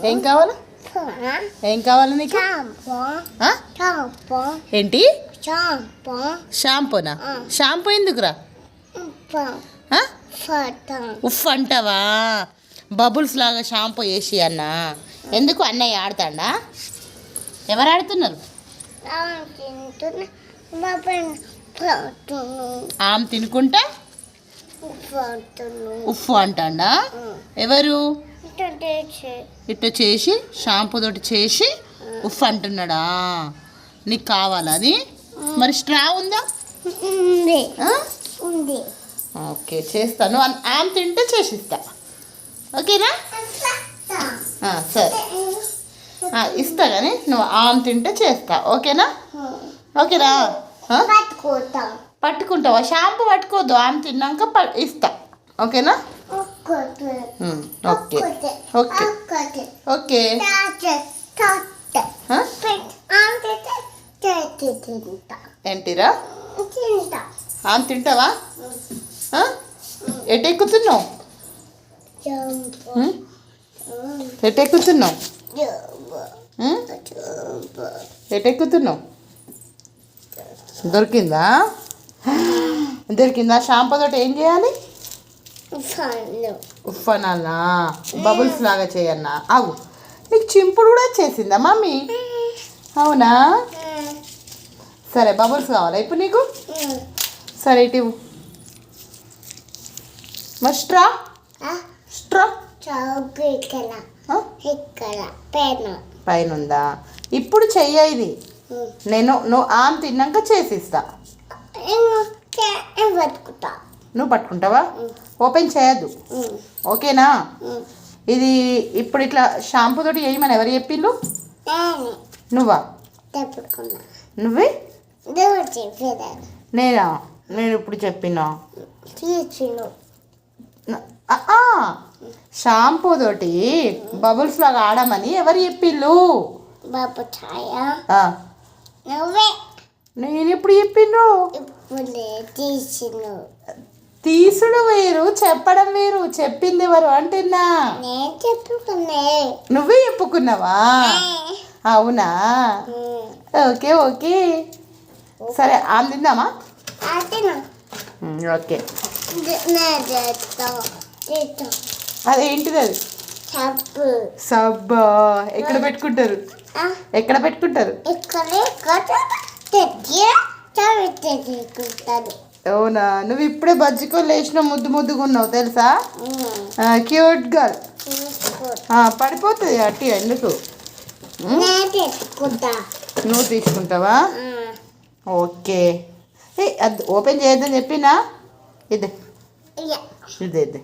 ఏం కావాలి? ఏం కావాలి నీకు? ఏంటి? షాంపూనా? షాంపూ ఎందుకురా? ఉఫ్ అంటావా? బబుల్స్ లాగా షాంపూ వేసి అన్న. ఎందుకు అన్నయ్య ఆడతాడా? ఎవరు ఆడుతున్నారు? ఆమె తినుకుంటా ఉఫ్ అంటాడా? ఎవరు? ఇట్లా చేసి షాంపూ తోటి చేసి ఉఫ్ అంటున్నాడా? నీకు కావాలా అది? మరి స్ట్రా ఉందా? ఓకే చేస్తాను. ఆమె తింటే చేసిస్తా. ఓకేనా? సరే ఇస్తా కానీ నువ్వు ఆమె తింటే చేస్తా. ఓకేనా? ఓకేనా? పట్టుకుంటావా? షాంపూ పట్టుకోవద్దు. ఆమె తిన్నాక ఇస్తా. ఓకేనా? Okay okay okay. ఏంటిరా? ఆమె తింటావా? ఎటెక్కుతున్నావు? ఎటెక్కుతున్నావు? ఎటెక్కుతున్నావు? దొరికిందా? దొరికిందా? షాంపూ తోటి ఏం చేయాలి? ఉఫ్ అనాలనా? బబుల్స్ లాగా చేయన్నా? ఆగు, నీకు చింపుడు కూడా చేసిందా మమ్మీ? అవునా? సరే బబుల్స్ కావాలా ఇప్పుడు నీకు? సరే ఇటు మరి స్ట్రా స్ట్రా పైన ఉందా? ఇప్పుడు చెయ్య ఇది. నువ్వు ఆమె తిన్నాక చేసిస్తా. నువ్వు పట్టుకుంటావా? ఓపెన్ చేయద్దు. ఓకేనా? ఇది ఇప్పుడు ఇట్లా షాంపూ తోటి వేయమని ఎవరు చెప్పిండ్రు? నువ్వా? నువ్వే? నేనా? నేను ఇప్పుడు చెప్పినా? షాంపూ తోటి బబుల్స్ లాగా ఆడమని ఎవరు చెప్పిండ్రు? నేను ఎప్పుడు చెప్పిండ్రు? తీసుడు వేరు, చెప్పడం వేరు. చెప్పింది ఎవరు అంటున్నా? నువ్వే చెప్పుకున్నావా? అవునా? ఓకే ఓకే సరే ఆమె తిందామా? ఓకే. అదేంటిది? అది సబ్బా. ఎక్కడ పెట్టుకుంటారు? ఎక్కడ పెట్టుకుంటారు? అవునా? నువ్వు ఇప్పుడే బజ్జికోలు వేసిన ముద్దు ముద్దుగా ఉన్నావు తెలుసా? Cute girl. పడిపోతుంది అట్టి. ఎందుకు? నువ్వు తీసుకుంటావా? ఓకే. అది ఓపెన్ చేయొద్దని చెప్పినా? ఇదే ఇదే ఇదే